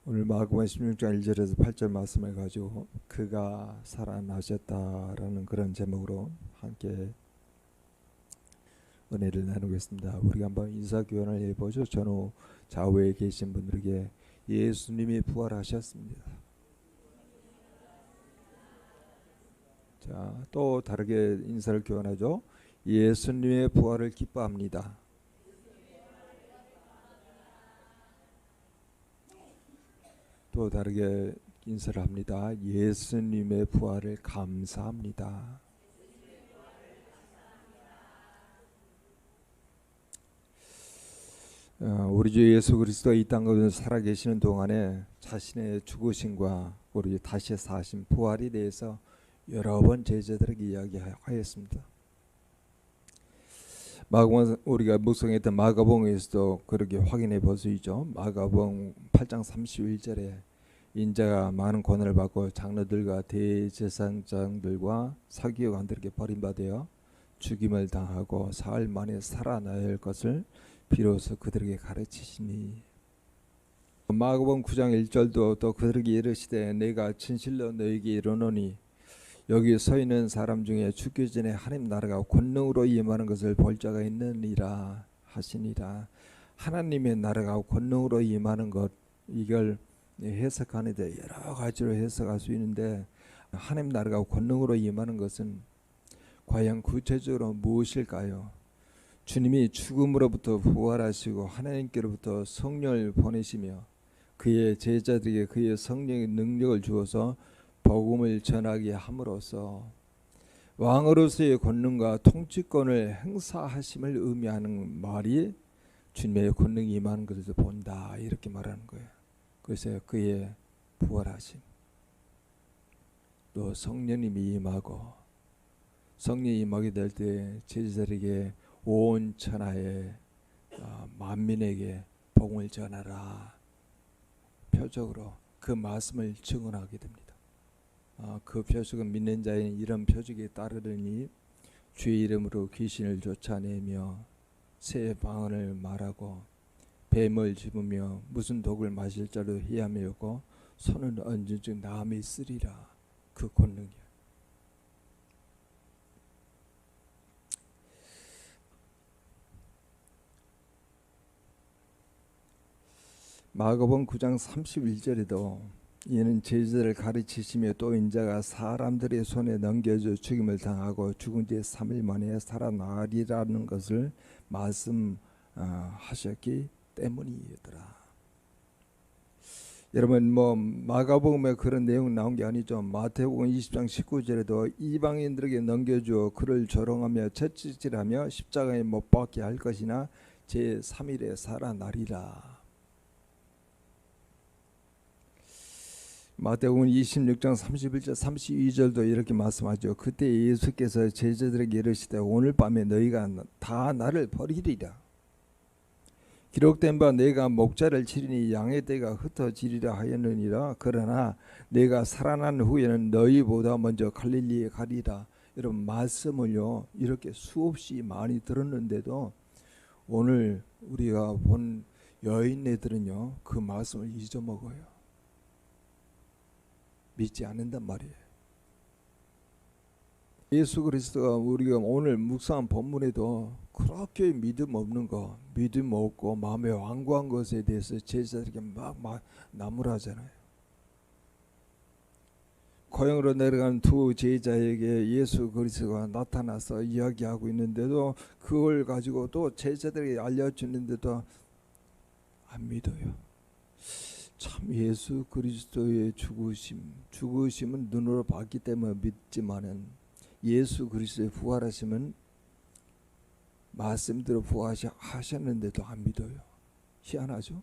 오늘 마가복음 16장 1절에서 8절 말씀을 가지고 그가 살아나셨다라는 그런 제목으로 함께 은혜를 나누겠습니다. 우리가 한번 인사 교환을 해보죠. 전후 좌우에 계신 분들에게 예수님이 부활하셨습니다. 자, 또 다르게 인사를 교환하죠. 예수님의 부활을 기뻐합니다. 또 다르게 인사를 합니다. 예수님의 부활을 감사합니다. 우리 주 예수 그리스도가 이 땅 가운데 살아계시는 동안에 자신의 죽으심과 우리 다시 사신 부활에 대해서 여러 번 제자들에게 이야기하였습니다. 마가복음 우리가 묵상했던 마가복음에서도 그렇게 확인해 볼 수 있죠. 마가복음 8장 31절에 인자가 많은 고난을 받고 장로들과 대제사장들과 서기관들에게 버림받아 죽임을 당하고 사흘 만에 살아나야 할 것을 비로소 그들에게 가르치시니. 마가복음 9장 1절도 또 그들에게 이르시되 내가 진실로 너에게 이르노니 여기 서 있는 사람 중에 죽기 전에 하나님 나라가 권능으로 임하는 것을 볼 자가 있느니라 하시니라. 하나님의 나라가 권능으로 임하는 것, 이걸 해석하는데 여러 가지로 해석할 수 있는데, 하나님 나라가 권능으로 임하는 것은 과연 구체적으로 무엇일까요? 주님이 죽음으로부터 부활하시고 하나님께로부터 성령을 보내시며 그의 제자들에게 그의 성령의 능력을 주어서 복음을 전하게 함으로써 왕으로서의 권능과 통치권을 행사하심을 의미하는 말이 주님의 권능이 임하는 것을 본다, 이렇게 말하는 거예요. 그래서 그의 부활하심, 또 성령님이 임하고, 성령이 임하게 될 때 제자들에게 온 천하에 만민에게 복음을 전하라, 표적으로 그 말씀을 증언하게 됩니다. 그 표적은 믿는 자인 이런 표적에 따르더니 주의 이름으로 귀신을 쫓아내며 새 방언을 말하고 뱀을 집으며 무슨 독을 마실 자로 희함이었고 손은 언제쯤 남이 쓰리라. 그 권능이야. 마가복음 9장 31절에도 이는 제자를 가르치시며 또 인자가 사람들의 손에 넘겨져 죽임을 당하고 죽은 뒤 3일 만에 살아나리라는 것을 말씀하셨기 때문이더라. 여러분, 마가복음에 그런 내용 나온 게 아니죠. 마태복음 20장 19절에도 이방인들에게 넘겨주어 그를 조롱하며 채찍질하며 십자가에 못 박게 할 것이나 제 3일에 살아나리라. 마태복음 26장 31절 32절도 이렇게 말씀하죠. 그때 예수께서 제자들에게 이르시되 오늘 밤에 너희가 다 나를 버리리라. 기록된 바 내가 목자를 치리니 양의 떼가 흩어지리라 하였느니라. 그러나 내가 살아난 후에는 너희보다 먼저 갈릴리에 가리라. 이런 말씀을요 이렇게 수없이 많이 들었는데도 오늘 우리가 본 여인네들은요 그 말씀을 잊어먹어요. 믿지 않는단 말이에요. 예수 그리스도가 우리가 오늘 묵상한 본문에도 그렇게 믿음 없는 거, 믿음 없고 마음에 완고한 것에 대해서 제자들에게 막 나무라잖아요. 고향으로 내려간 두 제자에게 예수 그리스도가 나타나서 이야기하고 있는데도 그걸 가지고 또 제자들에게 알려주는데도 안 믿어요. 참 예수 그리스도의 죽으심은 눈으로 봤기 때문에 믿지만은 예수 그리스도의 부활하심은 말씀대로 부활하셨는데도 안 믿어요. 희한하죠?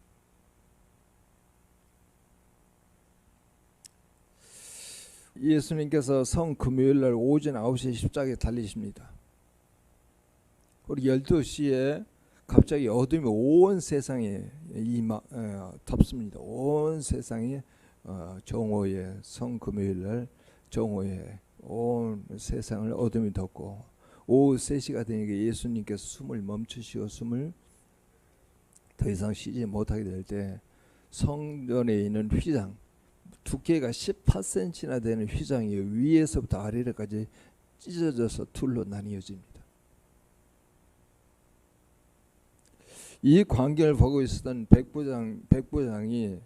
예수님께서 성금요일날 오전 9시에 십자가에 달리십니다. 우리 12시에 갑자기 어둠이 온 세상에 덮습니다. 온 세상에 정오에 성금요일날 정오에 온 세상을 어둠이 덮고 오후 3시가 되니까 예수님께서 숨을 멈추시고 숨을 더 이상 쉬지 못하게 될 때 성전에 있는 휘장, 두께가 18cm나 되는 휘장이 위에서부터 아래로까지 찢어져서 둘로 나뉘어집니다. 이 광경을 보고 있었던 백부장이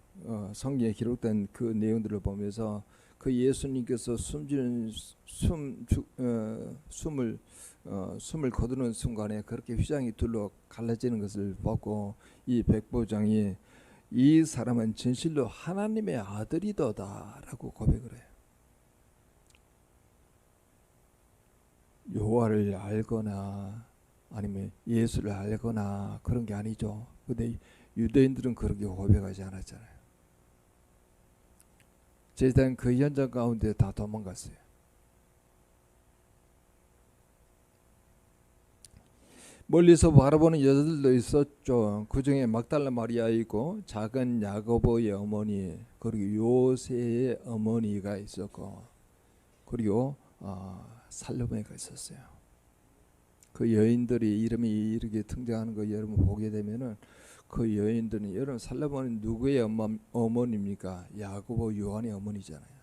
성경에 기록된 그 내용들을 보면서 그 예수님께서 숨을 거두는 순간에 그렇게 휘장이 둘로 갈라지는 것을 보고 이 백부장이 이 사람은 진실로 하나님의 아들이더다라고 고백을 해요. 여호와를 알거나 아니면 예수를 알거나 그런 게 아니죠. 근데 유대인들은 그렇게 고백하지 않았잖아요. 제단 그 현장 가운데 다 도망갔어요. 멀리서 바라보는 여자들도 있었죠. 그 중에 막달라 마리아이고 작은 야고보의 어머니 그리고 요새의 어머니가 있었고 그리고 살로메가 있었어요. 그 여인들이 이름이 이렇게 등장하는 거 여러분 보게 되면은 그 여인들은 여러분 살로메는 누구의 어머니입니까? 야고보 요한의 어머니잖아요.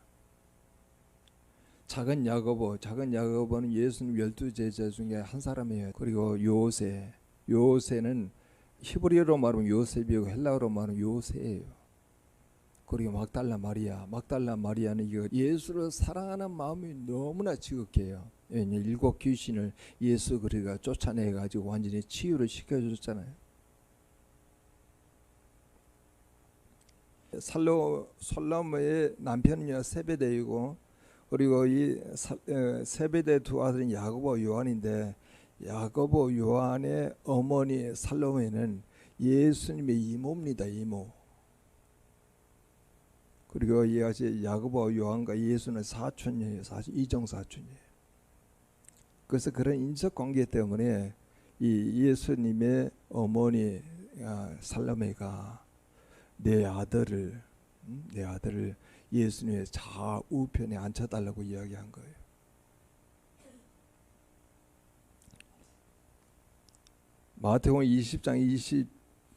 작은 야고보는 예수님 12제자 중에 한 사람이에요. 그리고 요새는 히브리어로 말하면 요셉이고 헬라어로 말하면 요새예요. 그리고 막달라 마리아는 이거 예수를 사랑하는 마음이 너무나 지극해요. 일곱 귀신을 예수 그리가 쫓아내 가지고 완전히 치유를 시켜줬잖아요. 살로메의 남편이요 세베대이고 그리고 이 세베대 두 아들은 야고보 요한인데 야고보 요한의 어머니 살로메는 예수님의 이모입니다. 이모. 그리고 이 야고보 요한과 예수는 사촌이에요. 이종 사촌이에요. 그래서 그런 인적 관계 때문에 이 예수님의 어머니 살로메가 내 아들을 예수님의 좌우편에 앉혀달라고 이야기한 거예요. 마태복음 20장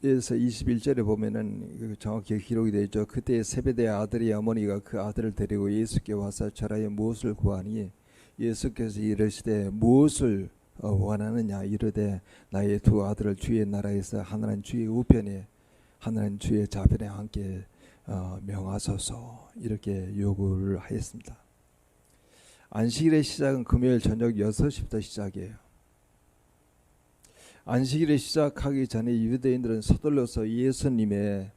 20에서 21절에 보면은 정확히 기록이 되어 있죠. 그때 세베대의 아들의 어머니가 그 아들을 데리고 예수께 와서 절하여 무엇을 구하니 예수께서 이르시되 무엇을 원하느냐 이르되 나의 두 아들을 주의 나라에서 하나는 주의 우편에 하나는 주의 좌편에 함께 명하소서 이렇게 요구를 하였습니다. 안식일의 시작은 금요일 저녁 6시부터 시작이에요. 안식일을 시작하기 전에 유대인들은 서둘러서 예수님을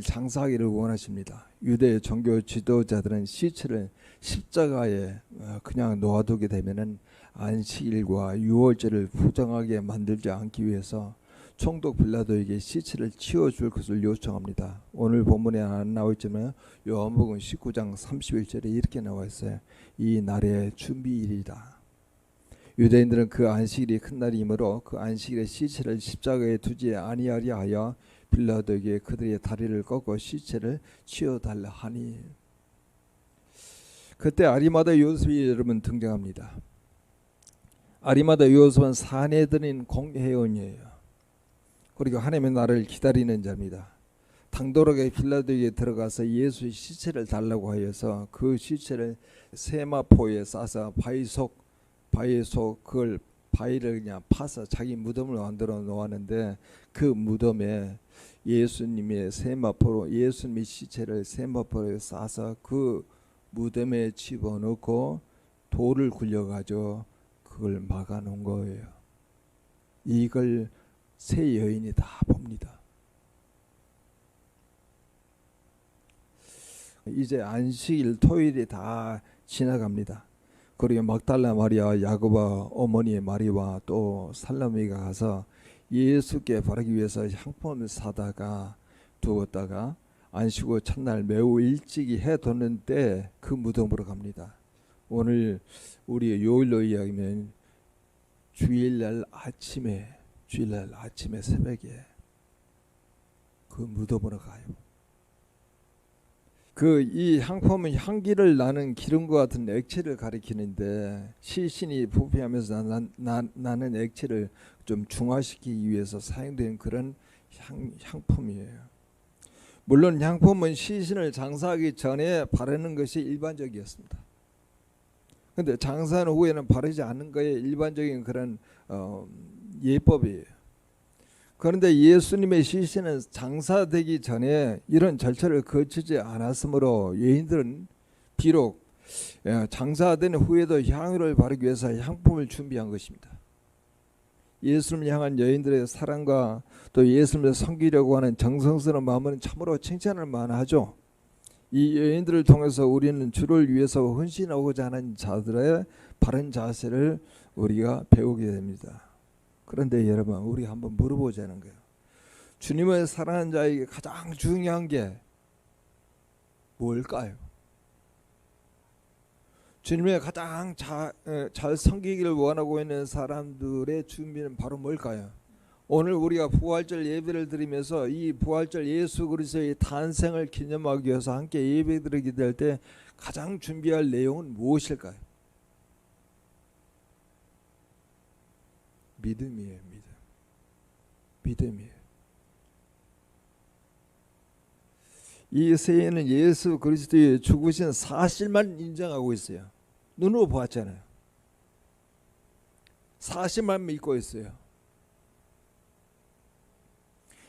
장사하기를 원하십니다. 유대 종교 지도자들은 시체를 십자가에 그냥 놓아두게 되면은 안식일과 유월절을 부정하게 만들지 않기 위해서 총독 빌라도에게 시체를 치워줄 것을 요청합니다. 오늘 본문에 안 나와있지만 요한복음 19장 31절에 이렇게 나와 있어요. 이 날의 준비일이다. 유대인들은 그 안식일이 큰 날이므로 그 안식일에 시체를 십자가에 두지 아니하려 하여 빌라도에게 그들의 다리를 꺾고 시체를 치워달라 하니 그때 아리마다 요셉이 여러분 등장합니다. 아리마다 요셉은 사내들인 공회원이에요. 그리고 하나님의 나라를 기다리는 자입니다. 당돌하게 빌라도에게 들어가서 예수의 시체를 달라고 하여서 그 시체를 세마포에 싸서 바위 속 그걸 바위를 그냥 파서 자기 무덤을 만들어 놓았는데 그 무덤에 예수님의 시체를 세마포에 싸서 그 무덤에 집어넣고 돌을 굴려가지고 그걸 막아놓은 거예요. 이걸 세 여인이 다 봅니다. 이제 안식일 토요일이 다 지나갑니다. 그리고 막달라 마리아 야고보 어머니의 마리와 또 살로메가 가서 예수께 바르기 위해서 향품을 사다가 두었다가 안식 후 첫날 매우 일찍이 해돋는 때 그 무덤으로 갑니다. 오늘 우리 요일로 이야기하면 주일날 아침에 새벽에 그 무덤으로 가요. 이 향품은 향기를 나는 기름과 같은 액체를 가리키는데 시신이 부패하면서 나는 액체를 좀 중화시키기 위해서 사용된 그런 향품이에요. 물론 향품은 시신을 장사하기 전에 바르는 것이 일반적이었습니다. 근데 장사한 후에는 바르지 않는 거에 일반적인 그런 예법이에요. 그런데 예수님의 시신은 장사되기 전에 이런 절차를 거치지 않았으므로 여인들은 비록 장사된 후에도 향유를 바르기 위해서 향품을 준비한 것입니다. 예수님을 향한 여인들의 사랑과 또 예수님을 섬기려고 하는 정성스러운 마음은 참으로 칭찬할 만하죠. 이 여인들을 통해서 우리는 주를 위해서 헌신하고자 하는 자들의 바른 자세를 우리가 배우게 됩니다. 그런데 여러분, 우리 한번 물어보자는 거예요. 주님을 사랑하는 자에게 가장 중요한 게 뭘까요? 주님의 가장 잘 섬기기를 원하고 있는 사람들의 준비는 바로 뭘까요? 오늘 우리가 부활절 예배를 드리면서 이 부활절 예수 그리스도의 탄생을 기념하기 위해서 함께 예배드리게 될 때 가장 준비할 내용은 무엇일까요? 믿음이에요. 믿음이에요. 이 세계는 예수 그리스도의 죽으신 사실만 인정하고 있어요. 눈으로 보았잖아요. 사실만 믿고 있어요.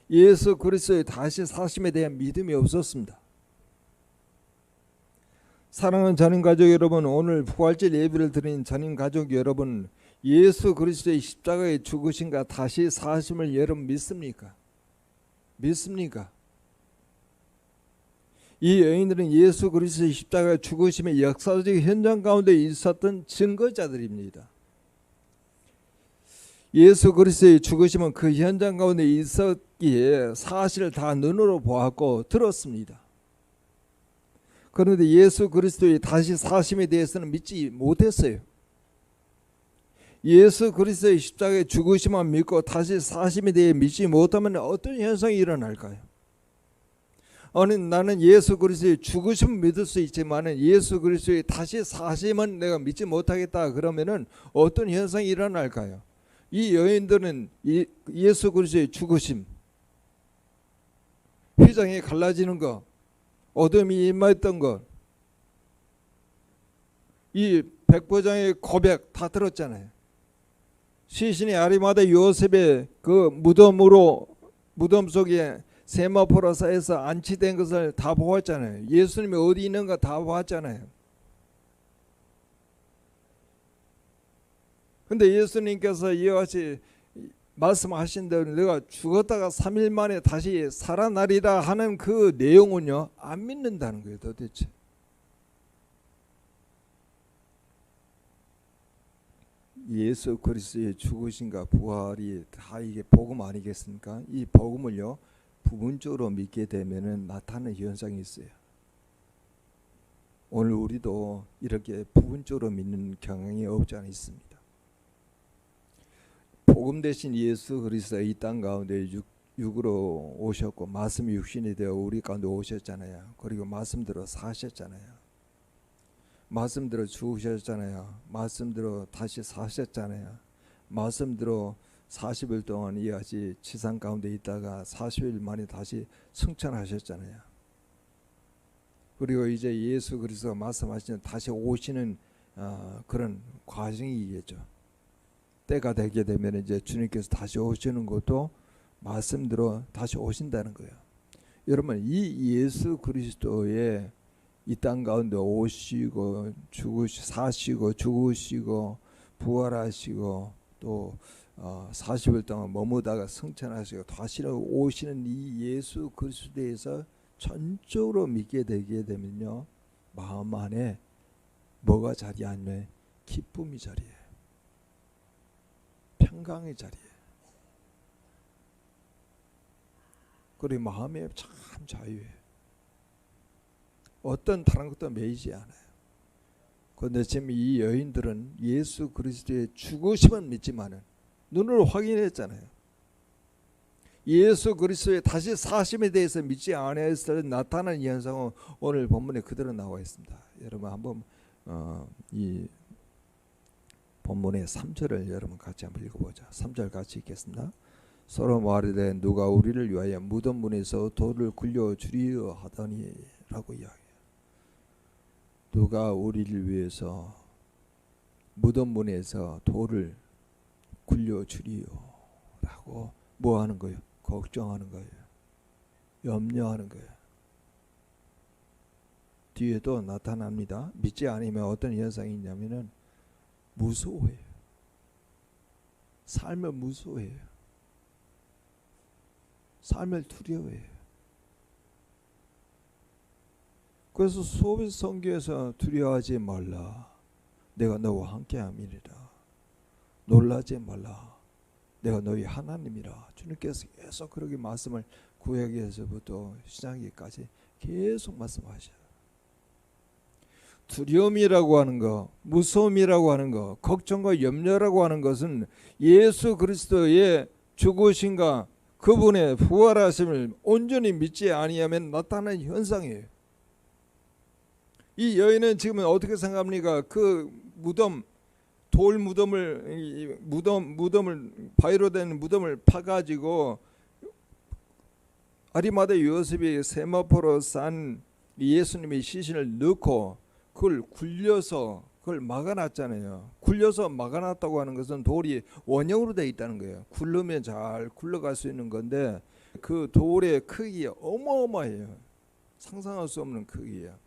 예수 그리스도의 다시 사심에 대한 믿음이 없었습니다. 사랑하는 전임 가족 여러분, 오늘 부활절 예배를 드린 전임 가족 여러분, 예수 그리스도의 십자가에 죽으신가 다시 사심을 여러분 믿습니까? 믿습니까? 이 여인들은 예수 그리스도의 십자가에 죽으심의 역사적 현장 가운데 있었던 증거자들입니다. 예수 그리스도의 죽으심은 그 현장 가운데 있었기에 사실을 다 눈으로 보았고 들었습니다. 그런데 예수 그리스도의 다시 사심에 대해서는 믿지 못했어요. 예수 그리스도의 십자가의 죽으심만 믿고 다시 사심에 대해 믿지 못하면 어떤 현상이 일어날까요? 아니, 나는 예수 그리스도의 죽으심을 믿을 수 있지만 예수 그리스도의 다시 사심은 내가 믿지 못하겠다 그러면은 어떤 현상이 일어날까요? 이 여인들은 예수 그리스도의 죽으심, 휘장이 갈라지는 것, 어둠이 임하였던 것, 이 백부장의 고백 다 들었잖아요. 시신이 아리마다 요셉의 그 무덤 속에 세마포로 쌓여서 안치된 것을 다 보았잖아요. 예수님이 어디 있는가 다 보았잖아요. 근데 예수님께서 이와 같이 말씀하신 대로 내가 죽었다가 3일 만에 다시 살아나리라 하는 그 내용은요, 안 믿는다는 거예요. 도대체 예수 그리스도의 죽으심과 부활이 다 이게 복음 아니겠습니까? 이 복음을요 부분적으로 믿게 되면은 나타나는 현상이 있어요. 오늘 우리도 이렇게 부분적으로 믿는 경향이 없지 않아 있습니다. 복음 대신 예수 그리스도가 이 땅 가운데 육으로 오셨고 말씀이 육신이 되어 우리 가운데 오셨잖아요. 그리고 말씀대로 사셨잖아요. 말씀대로 죽으셨잖아요. 말씀대로 다시 사셨잖아요. 말씀대로 40일 동안 이같이 지상 가운데 있다가 40일 만에 다시 승천하셨잖아요. 그리고 이제 예수 그리스도가 말씀하시는 다시 오시는 그런 과정이겠죠. 때가 되게 되면 이제 주님께서 다시 오시는 것도 말씀대로 다시 오신다는 거예요. 여러분, 이 예수 그리스도의 이 땅 가운데 오시고 사시고 죽으시고 부활하시고 또 40일 동안 머무다가 승천하시고 다시 오시는 이 예수 그리스도에서 전적으로 믿게 되게 되면요, 마음 안에 뭐가 자리하면 기쁨이 자리해요. 평강의 자리에. 그리고 마음에 참 자유해요. 어떤 다른 것도 매이지 않아요. 그런데 지금 이 여인들은 예수 그리스도의 죽으심은 믿지만은 눈으로 확인했잖아요. 예수 그리스도의 다시 사심에 대해서 믿지 않았을 때 나타나는 현상은 오늘 본문에 그대로 나와 있습니다. 여러분 한번 이 본문의 3절을 여러분 같이 한번 읽어보자. 3절 같이 읽겠습니다. 서로 말하되 누가 우리를 위하여 무덤 문에서 돌을 굴려 주리여 하더니 라고 이야기해요. 누가 우리를 위해서 무덤 문에서 돌을 굴려 주리요 라고 뭐 하는 거예요? 걱정하는 거예요. 염려하는 거예요. 뒤에도 나타납니다. 믿지 않으면 어떤 현상이 있냐면은 무서워해요. 삶을 무서워해요. 삶을 두려워해요. 그래서 소비 성경에서 두려워하지 말라. 내가 너와 함께함이니라. 놀라지 말라. 내가 너희 하나님이라. 주님께서 계속 그렇게 말씀을 구약에서부터 신약기까지 계속 말씀하셔요. 두려움이라고 하는 것, 무서움이라고 하는 것, 걱정과 염려라고 하는 것은 예수 그리스도의 죽으심과 그분의 부활하심을 온전히 믿지 아니하면 나타나는 현상이에요. 이 여인은 지금 어떻게 생각합니까? 그 무덤, 돌 무덤을 바위로 된 무덤을 파가지고 아리마대 요셉이 세마포로 싼 예수님의 시신을 넣고 그걸 굴려서 그걸 막아놨잖아요. 굴려서 막아놨다고 하는 것은 돌이 원형으로 되어 있다는 거예요. 굴르면 잘 굴러갈 수 있는 건데 그 돌의 크기가 어마어마해요. 상상할 수 없는 크기야.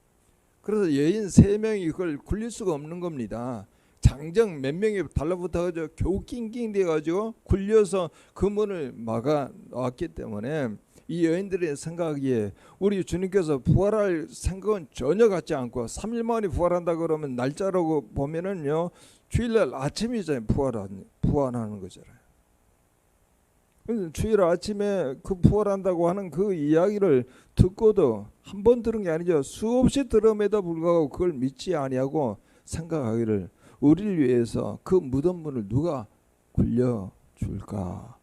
그래서 여인 3명이 그걸 굴릴 수가 없는 겁니다. 장정 몇 명이 달라붙어가지고 겨우 낑낑 돼가지고 굴려서 그 문을 막아놨기 때문에 이 여인들의 생각이에 우리 주님께서 부활할 생각은 전혀 갖지 않고 3일 만에 부활한다 그러면 날짜라고 보면은요 주일날 아침이잖아요. 부활하는 거잖아요. 주일 아침에 그 부활한다고 하는 그 이야기를 듣고도 한 번 들은 게 아니죠. 수없이 들음에도 불구하고 그걸 믿지 아니하고 생각하기를 우리를 위해서 그 무덤 문을 누가 굴려줄까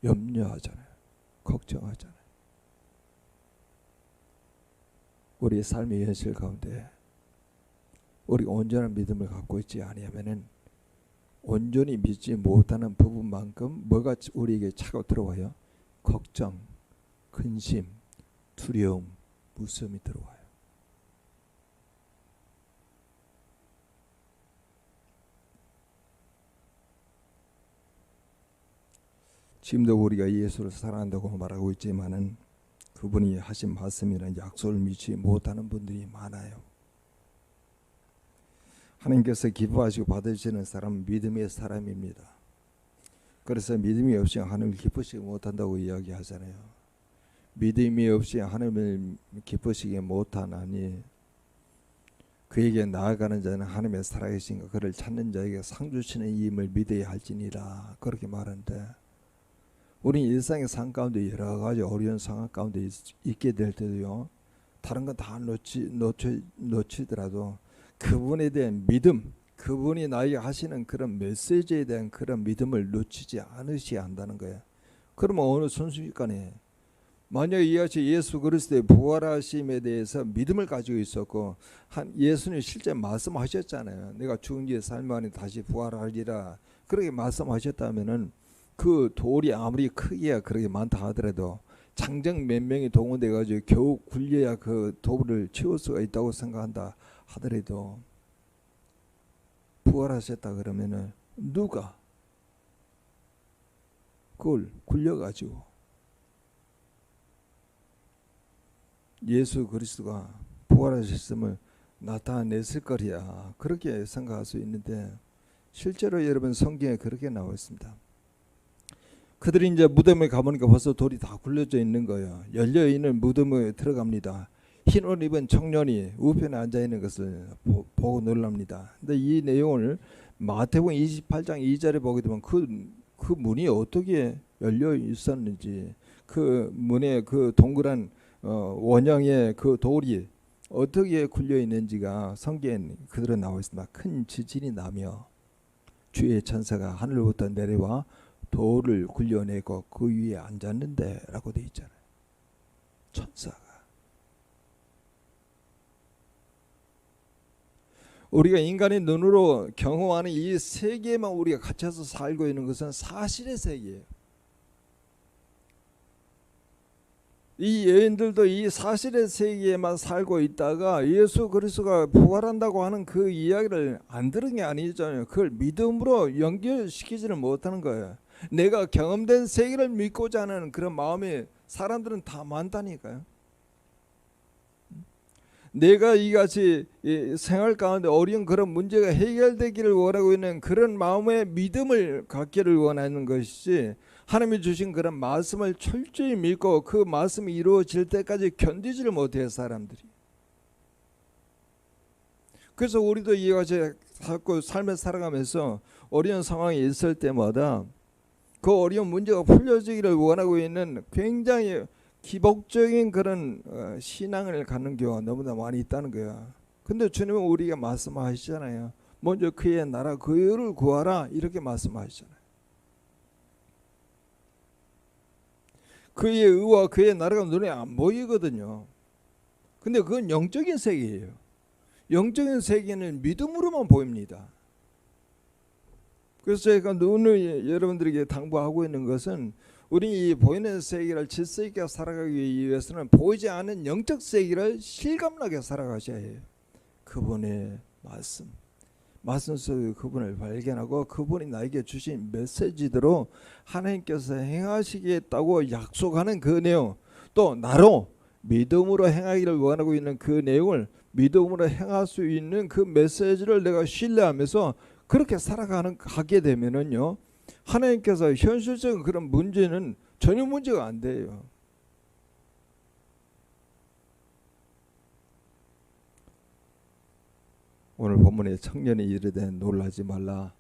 염려하잖아요. 걱정하잖아요. 우리의 삶의 현실 가운데 우리가 온전한 믿음을 갖고 있지 아니하면은 온전히 믿지 못하는 부분만큼 뭐가 우리에게 차고 들어와요? 걱정, 근심, 두려움, 무서움이 들어와요. 지금도 우리가 예수를 사랑한다고 말하고 있지만은 그분이 하신 말씀이나 약속을 믿지 못하는 분들이 많아요. 하나님께서 기뻐하시고 받으시는 사람은 믿음의 사람입니다. 그래서 믿음이 없이 하나님을 기쁘시게 못한다고 이야기하잖아요. 믿음이 없이 하나님을 기쁘시게 못하나니 그에게 나아가는 자는 하나님의 살아계신가 그를 찾는 자에게 상 주시는 이임을 믿어야 할지니라 그렇게 말하는데 우리는 일상의 삶 가운데 여러 가지 어려운 상황 가운데 있게 될 때도요. 다른 건 다 놓치더라도 그분에 대한 믿음, 그분이 나에게 하시는 그런 메시지에 대한 그런 믿음을 놓치지 않으셔야 한다는 거예요. 그러면 어느 순식간에 만약에 이같이 예수 그리스도의 부활하심에 대해서 믿음을 가지고 있었고 예수님 실제 말씀하셨잖아요. 내가 죽은 뒤에 삶 안에 다시 부활하리라 그렇게 말씀하셨다면은 그 돌이 아무리 크기야 그렇게 많다 하더라도 장정 몇 명이 동원돼 가지고 겨우 굴려야 그 돌을 치울 수가 있다고 생각한다 하더라도 부활하셨다 그러면은 누가 그걸 굴려 가지고 예수 그리스도가 부활하셨음을 나타냈을 거리야 그렇게 생각할 수 있는데 실제로 여러분 성경에 그렇게 나와 있습니다. 그들이 이제 무덤에 가보니까 벌써 돌이 다 굴려져 있는 거예요. 열려 있는 무덤에 들어갑니다. 흰 옷 입은 청년이 우편에 앉아 있는 것을 보고 놀랍니다. 근데 이 내용을 마태복음 28장 2절에 보게 되면 그 문이 어떻게 열려 있었는지 그 문에 그 동그란 원형의 그 돌이 어떻게 굴려 있는지가 성경에 그대로 나와 있습니다. 큰 지진이 나며 주의 천사가 하늘로부터 내려와 돌을 굴려내고 그 위에 앉았는데 라고 되어 있잖아요. 천사가. 우리가 인간의 눈으로 경험하는 이 세계만 우리가 갇혀서 살고 있는 것은 사실의 세계예요. 이 여인들도 이 사실의 세계에만 살고 있다가 예수 그리스도가 부활한다고 하는 그 이야기를 안 들은 게 아니잖아요. 그걸 믿음으로 연결시키지를 못하는 거예요. 내가 경험된 세계를 믿고자 하는 그런 마음이 사람들은 다 많다니까요. 내가 이같이 생활 가운데 어려운 그런 문제가 해결되기를 원하고 있는 그런 마음의 믿음을 갖기를 원하는 것이지, 하나님이 주신 그런 말씀을 철저히 믿고 그 말씀이 이루어질 때까지 견디지를 못해요, 사람들이. 그래서 우리도 이같이 자꾸 삶을 살아가면서 어려운 상황이 있을 때마다 그 어려운 문제가 풀려지기를 원하고 있는 굉장히 기복적인 그런 신앙을 갖는 경우가 너무나 많이 있다는 거야. 근데 주님은 우리에게 말씀하시잖아요. 먼저 그의 나라 그 의를 구하라, 이렇게 말씀하시잖아요. 그의 의와 그의 나라가 눈에 안 보이거든요. 근데 그건 영적인 세계예요. 영적인 세계는 믿음으로만 보입니다. 그래서 제가 오늘 여러분들에게 당부하고 있는 것은, 우리 이 보이는 세계를 질서 있게 살아가기 위해서는 보이지 않는 영적 세계를 실감나게 살아가셔야 해요. 그분의 말씀 속에 그분을 발견하고 그분이 나에게 주신 메시지대로 하나님께서 행하시겠다고 약속하는 그 내용, 또 나로 믿음으로 행하기를 원하고 있는 그 내용을 믿음으로 행할 수 있는 그 메시지를 내가 신뢰하면서 그렇게 살아가게 되면은요, 하나님께서 현실적인 그런 문제는 전혀 문제가 안 돼요. 오늘 본문에 청년이 이르되 놀라지 말라,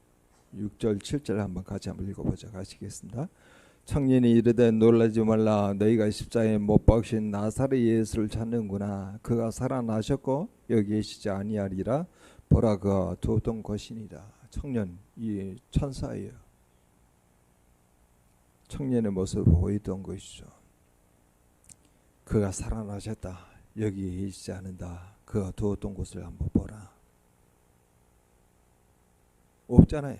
6절 7절 한번 같이 한번 읽어보자. 가시겠습니다. 청년이 이르되 놀라지 말라, 너희가 십자가에 못 박으신 나사렛 예수를 찾는구나. 그가 살아나셨고 여기 계시지 아니하리라. 보라, 그가 두었던 것이니라. 청년, 이 천사예요. 청년의 모습을 보이던 것이죠. 그가 살아나셨다. 여기 계시지 않는다. 그가 두었던 곳을 한번 보라. 없잖아요.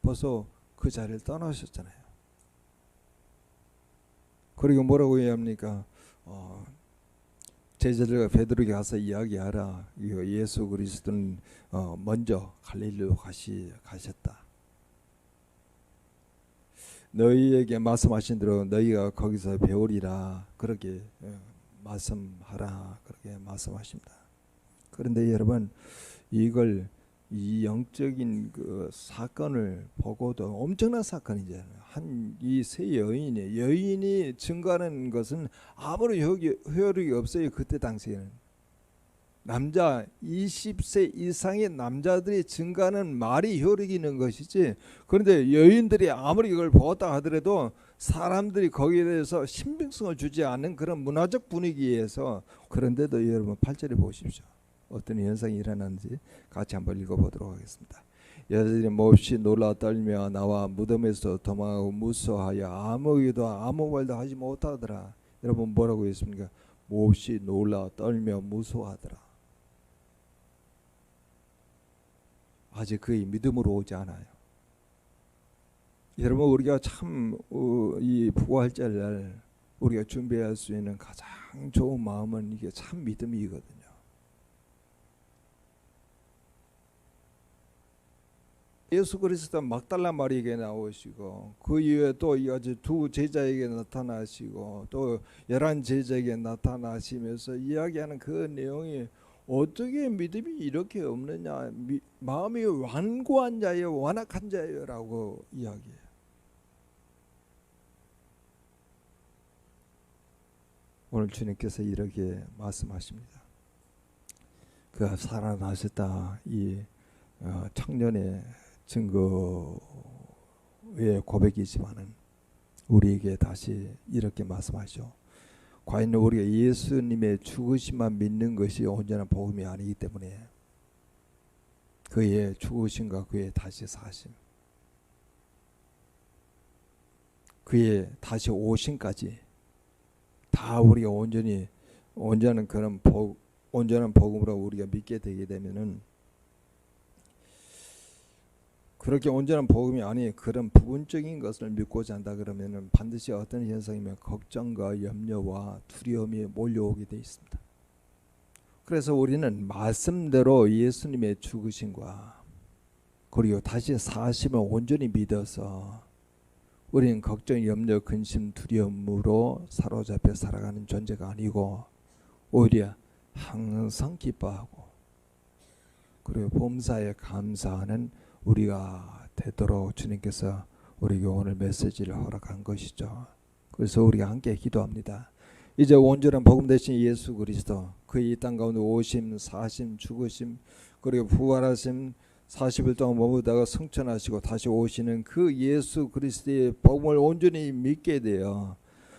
벌써 그 자리를 떠나셨잖아요. 그리고 뭐라고 이야기합니까? 제자들과 베드로에게 가서 이야기하라. 이거 예수 그리스도는 먼저 갈릴리로 가셨다. 너희에게 말씀하신 대로 너희가 거기서 배우리라. 그렇게 말씀하라. 그렇게 말씀하십니다. 그런데 여러분, 이 영적인 그 사건을 보고도 엄청난 사건이잖아요. 이 세 여인이 증거하는 것은 아무런 효력이 없어요. 그때 당시에는 남자 20세 이상의 남자들이 증거하는 말이 효력이 있는 것이지, 그런데 여인들이 아무리 이걸 보았다 하더라도 사람들이 거기에 대해서 신빙성을 주지 않는 그런 문화적 분위기에서, 그런데도 여러분 8절에 보십시오. 어떤 현상이 일어나는지 같이 한번 읽어보도록 하겠습니다. 여자들이 몹시 놀라 떨며 나와 무덤에서 도망하고 무서워하여 아무 말도 하지 못하더라. 여러분 뭐라고 했습니까? 몹시 놀라 떨며 무서워하더라. 아직 그의 믿음으로 오지 않아요. 여러분, 우리가 참 이 부활절 우리가 준비할 수 있는 가장 좋은 마음은 이게 참 믿음이거든요. 예수 그리스도 막달라 마리에게 나오시고, 그 이후에 또 이같이 두 제자에게 나타나시고 또 11 제자에게 나타나시면서 이야기하는 그 내용이, 어떻게 믿음이 이렇게 없느냐, 마음이 완고한 자예요, 완악한 자예요 라고 이야기해요. 오늘 주님께서 이렇게 말씀하십니다. 그가 살아나셨다. 이 청년의 증거의 고백이지만은 우리에게 다시 이렇게 말씀하시죠. 과연 우리가 예수님의 죽으심만 믿는 것이 온전한 복음이 아니기 때문에 그의 죽으심과 그의 다시 사심, 그의 다시 오심까지 다 우리가 온전한 그런 온전한 복음으로 우리가 믿게 되게 되면은, 그렇게 온전한 복음이 아니 그런 부분적인 것을 믿고자 한다 그러면은 반드시 어떤 현상이면 걱정과 염려와 두려움이 몰려오게 돼 있습니다. 그래서 우리는 말씀대로 예수님의 죽으심과 그리고 다시 사심을 온전히 믿어서 우리는 걱정, 염려, 근심, 두려움으로 사로잡혀 살아가는 존재가 아니고 오히려 항상 기뻐하고 그리고 범사에 감사하는 우리가 되도록 주님께서 우리에게 오늘 메시지를 허락한 것이죠. 그래서 우리가 함께 기도합니다. 이제 온전한 복음 대신 예수 그리스도 그 이 땅 가운데 오심, 사심, 죽으심 그리고 부활하심 40일 동안 머무다가 승천하시고 다시 오시는 그 예수 그리스도의 복음을 온전히 믿게 돼요.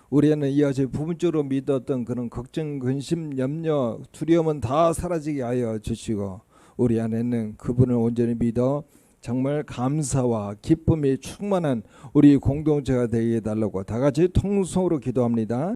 우리는 이어지 부분적으로 믿었던 그런 걱정, 근심, 염려, 두려움은 다 사라지게 하여 주시고 우리 안에는 그분을 온전히 믿어 정말 감사와 기쁨이 충만한 우리 공동체가 되게 해달라고 다 같이 통성으로 기도합니다.